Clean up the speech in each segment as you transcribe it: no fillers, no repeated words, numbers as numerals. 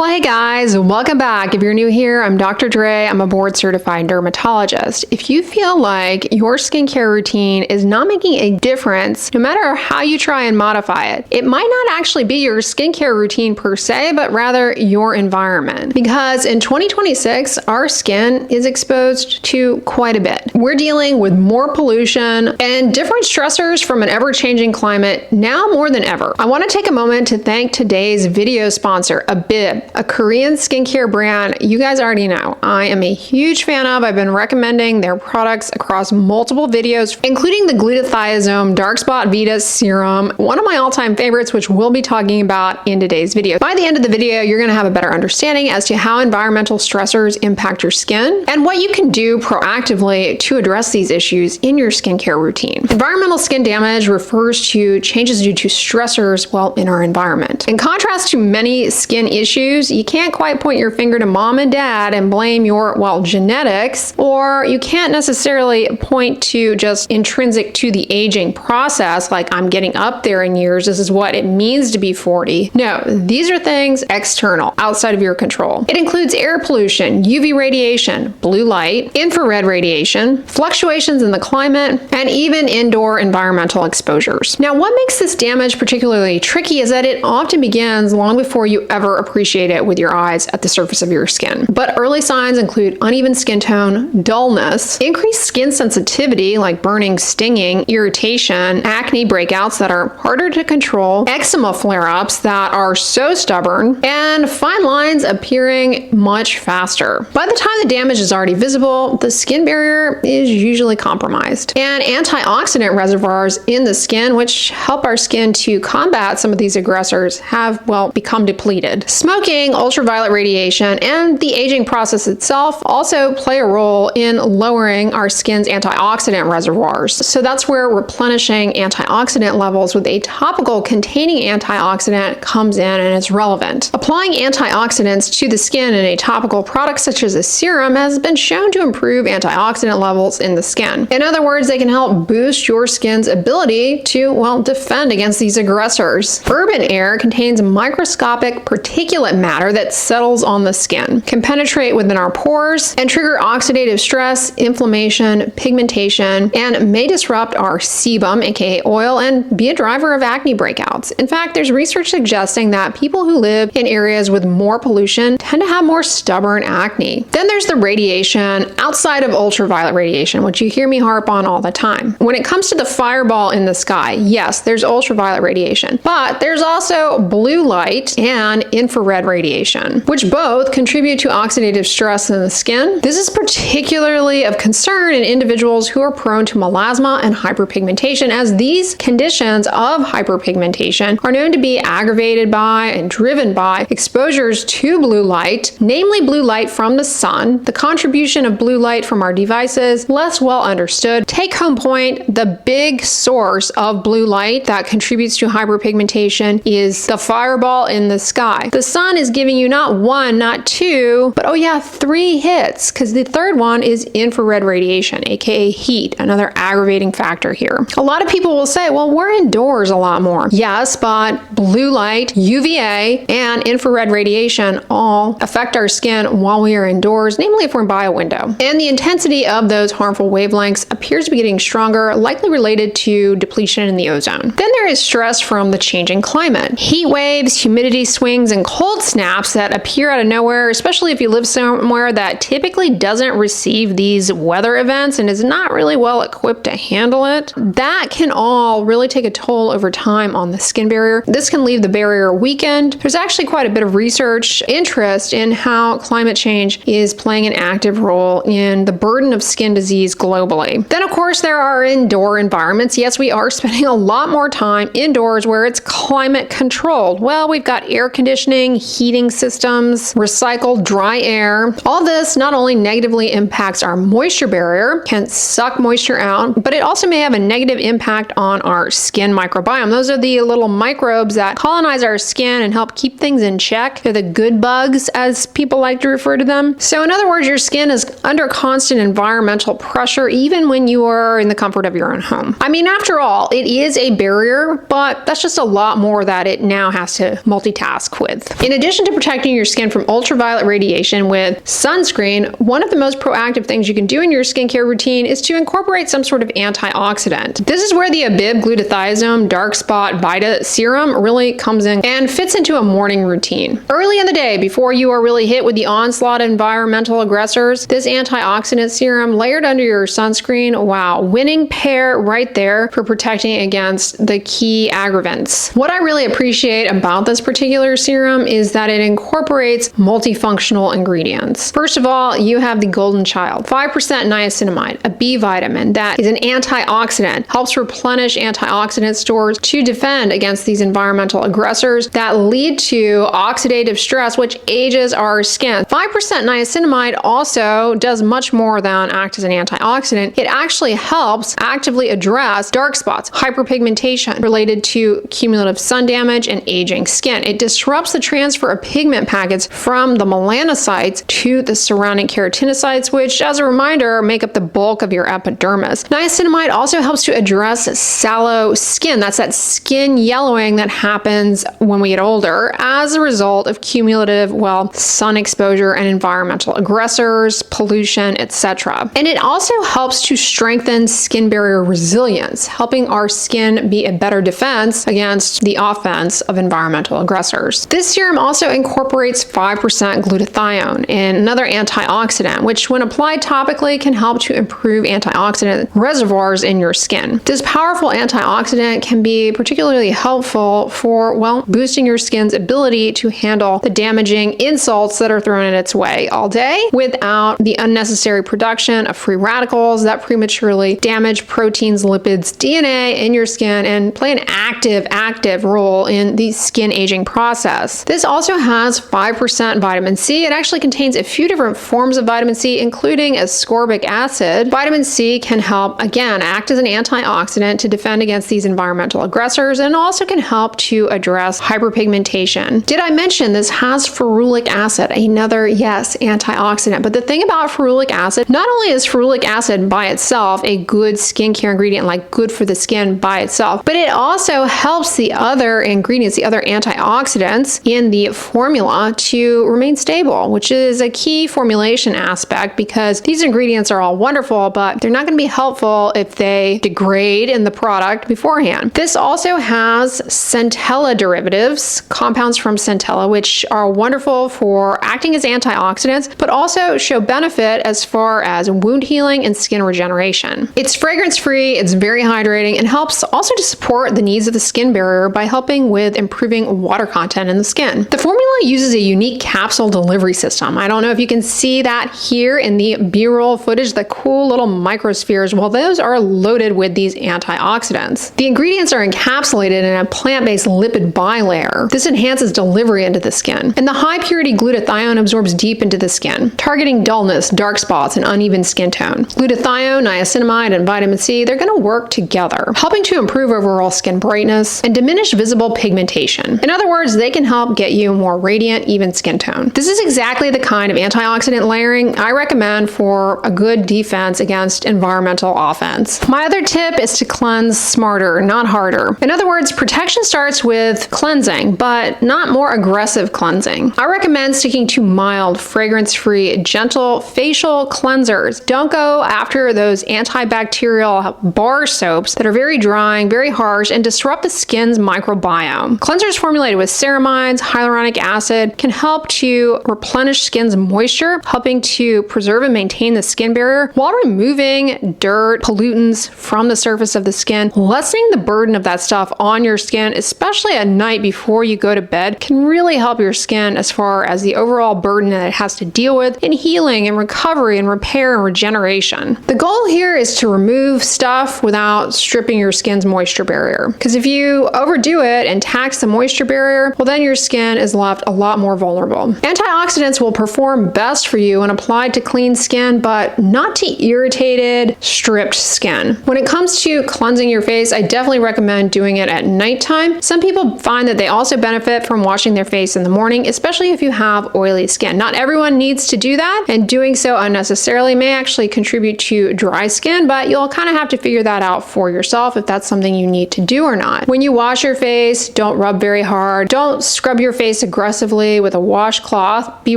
Well, hey guys, welcome back. If you're new here, I'm Dr. Dray. I'm a board certified dermatologist. If you feel like your skincare routine is not making a difference, no matter how you try and modify it, it might not actually be your skincare routine per se, but rather your environment. Because in 2026, our skin is exposed to quite a bit. We're dealing with more pollution and different stressors from an ever-changing climate now more than ever. I want to take a moment to thank today's video sponsor, Abib, a Korean skincare brand you guys already know I am a huge fan of. I've been recommending their products across multiple videos, including the Glutathiosome Dark Spot Vita Serum, one of my all-time favorites, which we'll be talking about in today's video. By the end of the video, you're going to have a better understanding as to how environmental stressors impact your skin and what you can do proactively to address these issues in your skincare routine. Environmental skin damage refers to changes due to stressors, in our environment. In contrast to many skin issues, you can't quite point your finger to mom and dad and blame your, genetics, or you can't necessarily point to just intrinsic to the aging process, like I'm getting up there in years, this is what it means to be 40. No, these are things external, outside of your control. It includes air pollution, UV radiation, blue light, infrared radiation, fluctuations in the climate, and even indoor environmental exposures. Now, what makes this damage particularly tricky is that it often begins long before you ever appreciate it with your eyes at the surface of your skin. But early signs include uneven skin tone, dullness, increased skin sensitivity like burning, stinging, irritation, acne breakouts that are harder to control, eczema flare-ups that are so stubborn, and fine lines appearing much faster. By the time the damage is already visible, the skin barrier is usually compromised. And antioxidant reservoirs in the skin, which help our skin to combat some of these aggressors, have, become depleted. Smoking, ultraviolet radiation, and the aging process itself also play a role in lowering our skin's antioxidant reservoirs. So that's where replenishing antioxidant levels with a topical containing antioxidant comes in and is relevant. Applying antioxidants to the skin in a topical product such as a serum has been shown to improve antioxidant levels in the skin. In other words, they can help boost your skin's ability to, defend against these aggressors. Urban air contains microscopic particulate matter that settles on the skin, can penetrate within our pores, and trigger oxidative stress, inflammation, pigmentation, and may disrupt our sebum, aka oil, and be a driver of acne breakouts. In fact, there's research suggesting that people who live in areas with more pollution tend to have more stubborn acne. Then there's the radiation outside of ultraviolet radiation, which you hear me harp on all the time. When it comes to the fireball in the sky, yes, there's ultraviolet radiation, but there's also blue light and infrared radiation, which both contribute to oxidative stress in the skin. This is particularly of concern in individuals who are prone to melasma and hyperpigmentation, as these conditions of hyperpigmentation are known to be aggravated by and driven by exposures to blue light, namely blue light from the sun. The contribution of blue light from our devices, less well understood. Take home point, the big source of blue light that contributes to hyperpigmentation is the fireball in the sky. The sun is giving you not one, not two, but 3 hits, because the third one is infrared radiation, aka heat, another aggravating factor here. A lot of people will say, we're indoors a lot more. Yes, but blue light, UVA, and infrared radiation all affect our skin while we are indoors, namely if we're by a window. And the intensity of those harmful wavelengths appears to be getting stronger, likely related to depletion in the ozone. Then there is stress from the changing climate. Heat waves, humidity swings, and cold snaps that appear out of nowhere, especially if you live somewhere that typically doesn't receive these weather events and is not really well equipped to handle it. That can all really take a toll over time on the skin barrier. This can leave the barrier weakened. There's actually quite a bit of research interest in how climate change is playing an active role in the burden of skin disease globally. Then, of course, there are indoor environments. Yes, we are spending a lot more time indoors where it's climate controlled. We've got air conditioning, heating systems, recycled dry air. All this not only negatively impacts our moisture barrier, can suck moisture out, but it also may have a negative impact on our skin microbiome. Those are the little microbes that colonize our skin and help keep things in check. They're the good bugs, as people like to refer to them. So in other words, your skin is under constant environmental pressure even when you are in the comfort of your own home. I mean, after all, it is a barrier, but that's just a lot more that it now has to multitask with. In addition addition to protecting your skin from ultraviolet radiation with sunscreen, one of the most proactive things you can do in your skincare routine is to incorporate some sort of antioxidant. This is where the Abib Glutathiosome Dark Spot Vita Serum really comes in and fits into a morning routine. Early in the day, before you are really hit with the onslaught of environmental aggressors, this antioxidant serum layered under your sunscreen, wow, winning pair right there for protecting against the key aggravants. What I really appreciate about this particular serum is that it incorporates multifunctional ingredients. First of all, you have the golden child, 5% niacinamide, a B vitamin that is an antioxidant, helps replenish antioxidant stores to defend against these environmental aggressors that lead to oxidative stress, which ages our skin. 5% niacinamide also does much more than act as an antioxidant. It actually helps actively address dark spots, hyperpigmentation related to cumulative sun damage and aging skin. It disrupts the transfer of pigment packets from the melanocytes to the surrounding keratinocytes, which, as a reminder, make up the bulk of your epidermis. Niacinamide also helps to address sallow skin. That's that skin yellowing that happens when we get older as a result of cumulative, sun exposure and environmental aggressors, pollution, etc. And it also helps to strengthen skin barrier resilience, helping our skin be a better defense against the offense of environmental aggressors. This serum also incorporates 5% glutathione, another antioxidant, which when applied topically can help to improve antioxidant reservoirs in your skin. This powerful antioxidant can be particularly helpful for, boosting your skin's ability to handle the damaging insults that are thrown in its way all day without the unnecessary production of free radicals that prematurely damage proteins, lipids, DNA in your skin and play an active role in the skin aging process. This also has 5% vitamin C. It actually contains a few different forms of vitamin C, including ascorbic acid. Vitamin C can help, again, act as an antioxidant to defend against these environmental aggressors and also can help to address hyperpigmentation. Did I mention this has ferulic acid, another, yes, antioxidant? But the thing about ferulic acid, not only is ferulic acid by itself a good skincare ingredient, like good for the skin by itself, but it also helps the other ingredients, the other antioxidants in the formula to remain stable, which is a key formulation aspect because these ingredients are all wonderful, but they're not going to be helpful if they degrade in the product beforehand. This also has centella derivatives, compounds from centella, which are wonderful for acting as antioxidants, but also show benefit as far as wound healing and skin regeneration. It's fragrance-free, it's very hydrating, and helps also to support the needs of the skin barrier by helping with improving water content in the skin. The formula uses a unique capsule delivery system. I don't know if you can see that here in the B-roll footage, the cool little microspheres. Well, those are loaded with these antioxidants. The ingredients are encapsulated in a plant-based lipid bilayer. This enhances delivery into the skin. And the high-purity glutathione absorbs deep into the skin, targeting dullness, dark spots, and uneven skin tone. Glutathione, niacinamide, and vitamin C, they're going to work together, helping to improve overall skin brightness and diminish visible pigmentation. In other words, they can help get you more radiant, even skin tone. This is exactly the kind of antioxidant layering I recommend for a good defense against environmental offense. My other tip is to cleanse smarter, not harder. In other words, protection starts with cleansing, but not more aggressive cleansing. I recommend sticking to mild, fragrance-free, gentle facial cleansers. Don't go after those antibacterial bar soaps that are very drying, very harsh, and disrupt the skin's microbiome. Cleansers formulated with ceramides, hyaluronic acid can help to replenish skin's moisture, helping to preserve and maintain the skin barrier while removing dirt, pollutants from the surface of the skin. Lessening the burden of that stuff on your skin, especially at night before you go to bed, can really help your skin as far as the overall burden that it has to deal with in healing and recovery and repair and regeneration. The goal here is to remove stuff without stripping your skin's moisture barrier. Because if you overdo it and tax the moisture barrier, well, then your skin is left a lot more vulnerable. Antioxidants will perform best for you when applied to clean skin, but not to irritated, stripped skin. When it comes to cleansing your face, I definitely recommend doing it at nighttime. Some people find that they also benefit from washing their face in the morning, especially if you have oily skin. Not everyone needs to do that, and doing so unnecessarily may actually contribute to dry skin, but you'll kind of have to figure that out for yourself if that's something you need to do or not. When you wash your face, don't rub very hard. Don't scrub your face face aggressively with a washcloth. Be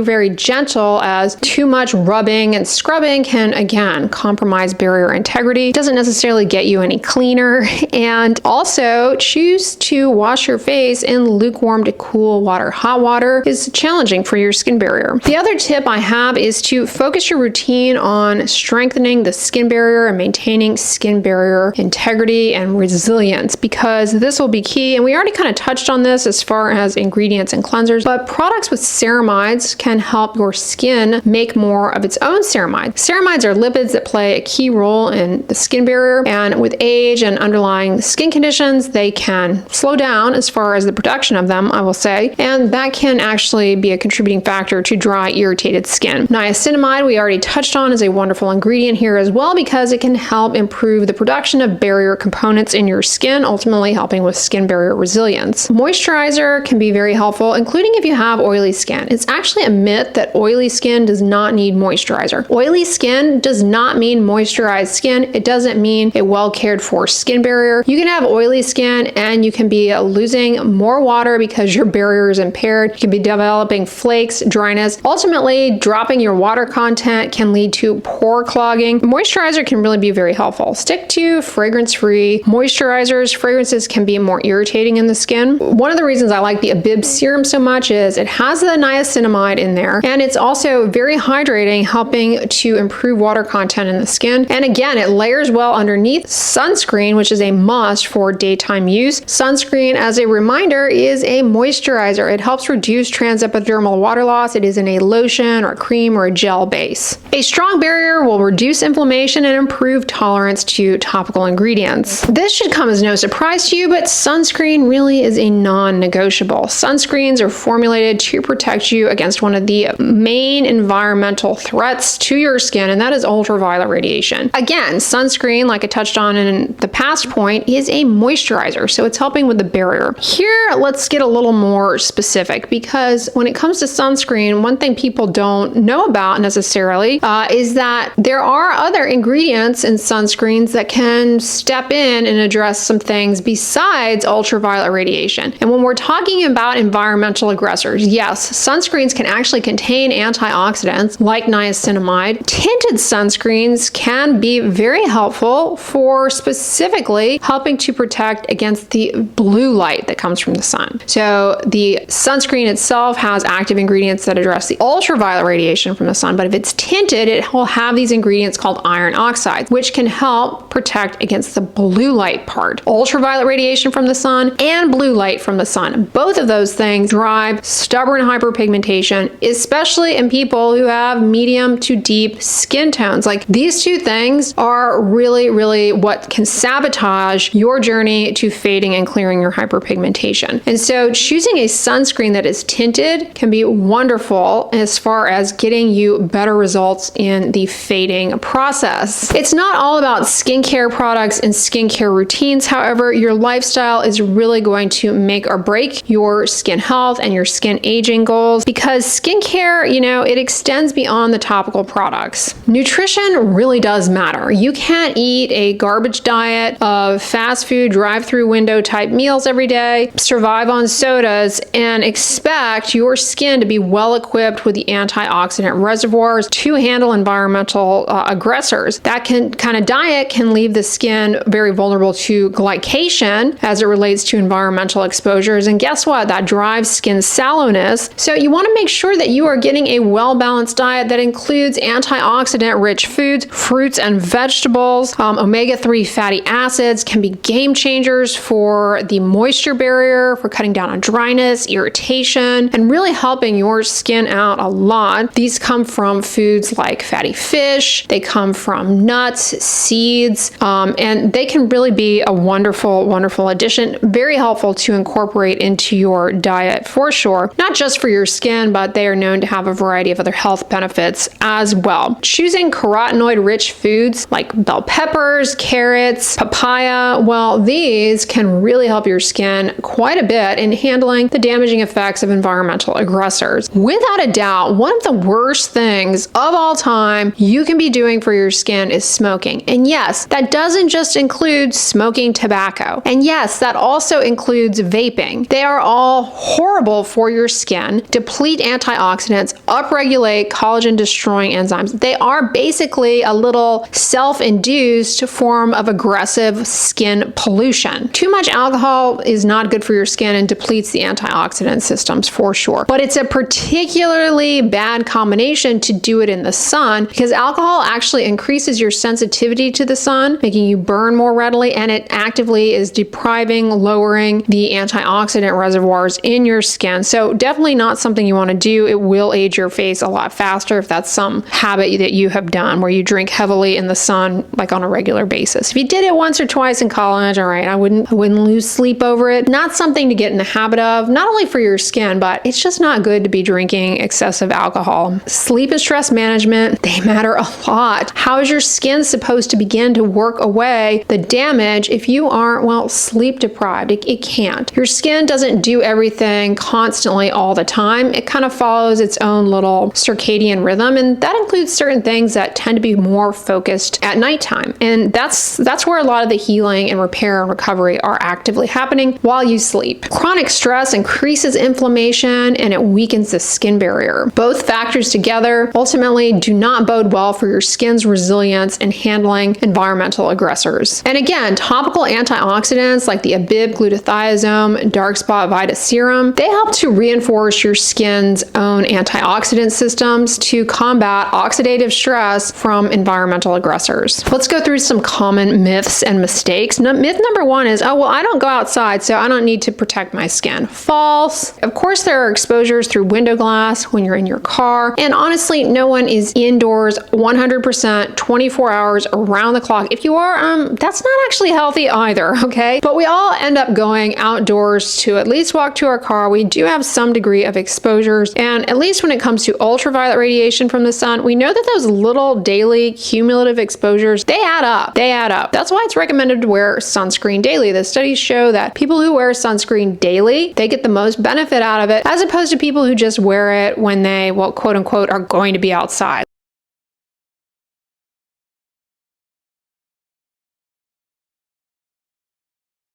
very gentle, as too much rubbing and scrubbing can, again, compromise barrier integrity. It doesn't necessarily get you any cleaner. And also, choose to wash your face in lukewarm to cool water. Hot water is challenging for your skin barrier. The other tip I have is to focus your routine on strengthening the skin barrier and maintaining skin barrier integrity and resilience, because this will be key. And we already kind of touched on this as far as ingredients and cleansers, but products with ceramides can help your skin make more of its own ceramides. Ceramides are lipids that play a key role in the skin barrier, and with age and underlying skin conditions, they can slow down as far as the production of them, I will say, and that can actually be a contributing factor to dry, irritated skin. Niacinamide, we already touched on, is a wonderful ingredient here as well, because it can help improve the production of barrier components in your skin, ultimately helping with skin barrier resilience. Moisturizer can be very helpful, including if you have oily skin. It's actually a myth that oily skin does not need moisturizer. Oily skin does not mean moisturized skin. It doesn't mean a well cared for skin barrier. You can have oily skin and you can be losing more water because your barrier is impaired. You can be developing flakes, dryness. Ultimately, dropping your water content can lead to pore clogging. Moisturizer can really be very helpful. Stick to fragrance-free moisturizers. Fragrances can be more irritating in the skin. One of the reasons I like the Abib serum so much is it has the niacinamide in there, and it's also very hydrating, helping to improve water content in the skin. And again, it layers well underneath. Sunscreen, which is a must for daytime use. Sunscreen, as a reminder, is a moisturizer. It helps reduce transepidermal water loss. It is in a lotion or a cream or a gel base. A strong barrier will reduce inflammation and improve tolerance to topical ingredients. This should come as no surprise to you, but sunscreen really is a non-negotiable. Sunscreens are formulated to protect you against one of the main environmental threats to your skin, and that is ultraviolet radiation. Again, sunscreen, like I touched on in the past point, is a moisturizer, so it's helping with the barrier. Here, let's get a little more specific, because when it comes to sunscreen, one thing people don't know about necessarily is that there are other ingredients in sunscreens that can step in and address some things besides ultraviolet radiation. And when we're talking about environmental aggressors, yes, sunscreens can actually contain antioxidants like niacinamide. Tinted sunscreens can be very helpful for specifically helping to protect against the blue light that comes from the sun. So the sunscreen itself has active ingredients that address the ultraviolet radiation from the sun, but if it's tinted, it will have these ingredients called iron oxides, which can help protect against the blue light part. Ultraviolet radiation from the sun and blue light from the sun. Both of those things drive stubborn hyperpigmentation, especially in people who have medium to deep skin tones. Like, these two things are really what can sabotage your journey to fading and clearing your hyperpigmentation. And so choosing a sunscreen that is tinted can be wonderful as far as getting you better results in the fading process. It's not all about skincare products and skincare routines. However, your lifestyle is really going to make or break your skin health and your skin aging goals, because skincare, it extends beyond the topical products. Nutrition really does matter. You can't eat a garbage diet of fast food drive-through window type meals every day, survive on sodas, and expect your skin to be well equipped with the antioxidant reservoirs to handle environmental aggressors. That kind of diet can leave the skin very vulnerable to glycation as it relates to environmental exposures. And guess what? That drives skin sallowness. So you want to make sure that you are getting a well-balanced diet that includes antioxidant-rich foods, fruits and vegetables. Omega-3 fatty acids can be game changers for the moisture barrier, for cutting down on dryness, irritation, and really helping your skin out a lot. These come from foods like fatty fish. They come from nuts, seeds, and they can really be a wonderful addition. Very helpful to incorporate into your diet for sure. Not just for your skin, but they are known to have a variety of other health benefits as well. Choosing carotenoid-rich foods like bell peppers, carrots, papaya, well, these can really help your skin quite a bit in handling the damaging effects of environmental aggressors. Without a doubt, one of the worst things of all time you can be doing for your skin is smoking. And yes, that doesn't just include smoking tobacco. And yes, that also includes vaping. They are all horrible horrible for your skin, deplete antioxidants, upregulate collagen-destroying enzymes. They are basically a little self-induced form of aggressive skin pollution. Too much alcohol is not good for your skin and depletes the antioxidant systems for sure. But it's a particularly bad combination to do it in the sun because alcohol actually increases your sensitivity to the sun, making you burn more readily, and it actively is depriving, lowering the antioxidant reservoirs in your skin. So definitely not something you want to do. It will age your face a lot faster if that's some habit that you have done where you drink heavily in the sun like on a regular basis. If you did it once or twice in college, all right, I wouldn't lose sleep over it. Not something to get in the habit of, not only for your skin, but it's just not good to be drinking excessive alcohol. Sleep and stress management, they matter a lot. How is your skin supposed to begin to work away the damage if you aren't, well, sleep deprived? It can't. Your skin doesn't do everything constantly all the time. It kind of follows its own little circadian rhythm, and that includes certain things that tend to be more focused at nighttime. And that's where a lot of the healing and repair and recovery are actively happening while you sleep. Chronic stress increases inflammation and it weakens the skin barrier. Both factors together ultimately do not bode well for your skin's resilience in handling environmental aggressors. And again, topical antioxidants like the Abib Glutathiosome Dark Spot Vita Serum, they help to reinforce your skin's own antioxidant systems to combat oxidative stress from environmental aggressors. Let's go through some common myths and mistakes. Myth number one is, oh, well, I don't go outside, so I don't need to protect my skin. False. Of course, there are exposures through window glass when you're in your car, and honestly, no one is indoors 100% 24 hours around the clock. If you are, that's not actually healthy either, okay? But we all end up going outdoors to at least walk to our car. We do have some degree of exposures, and at least when it comes to ultraviolet radiation from the sun, we know that those little daily cumulative exposures, they add up. They add up. That's why it's recommended to wear sunscreen daily. The studies show that people who wear sunscreen daily, they get the most benefit out of it, as opposed to people who just wear it when they, well, quote unquote, are going to be outside.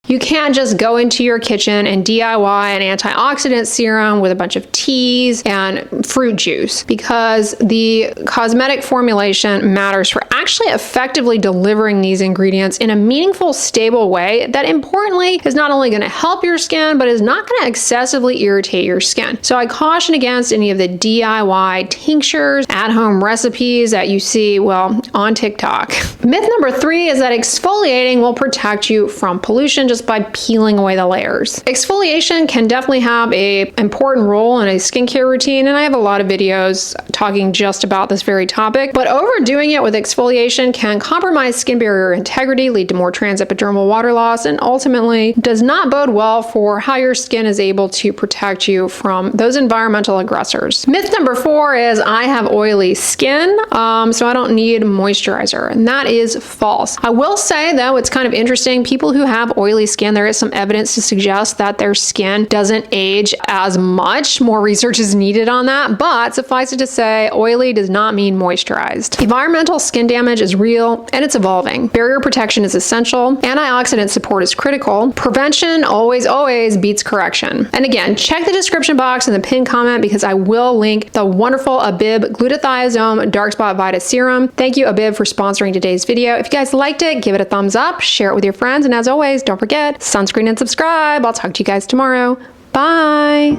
You can't just go into your kitchen and DIY an antioxidant serum with a bunch of teas and fruit juice, because the cosmetic formulation matters for actually effectively delivering these ingredients in a meaningful, stable way that importantly is not only going to help your skin, but is not going to excessively irritate your skin. So I caution against any of the DIY tinctures, at-home recipes that you see, well, on TikTok. Myth number 3 is that exfoliating will protect you from pollution just by peeling away the layers. Exfoliation can definitely have an important role in a skincare routine, and I have a lot of videos talking just about this very topic, but overdoing it with exfoliation can compromise skin barrier integrity, lead to more transepidermal water loss, and ultimately does not bode well for how your skin is able to protect you from those environmental aggressors. Myth number 4 is I have oily skin, so I don't need moisturizer, and that is false. I will say though, it's kind of interesting, people who have oily skin, there is some evidence to suggest that their skin doesn't age as much. More research is needed on that, but suffice it to say, oily does not mean moisturized. Environmental skin damage is real and it's evolving. Barrier protection is essential. Antioxidant support is critical. Prevention always beats correction. And again, check the description box and the pinned comment because I will link the wonderful Abib Glutathiosome Dark Spot Vita Serum. Thank you, Abib, for sponsoring today's video. If you guys liked it, give it a thumbs up, share it with your friends, and as always, don't forget, sunscreen and subscribe. I'll talk to you guys tomorrow. Bye.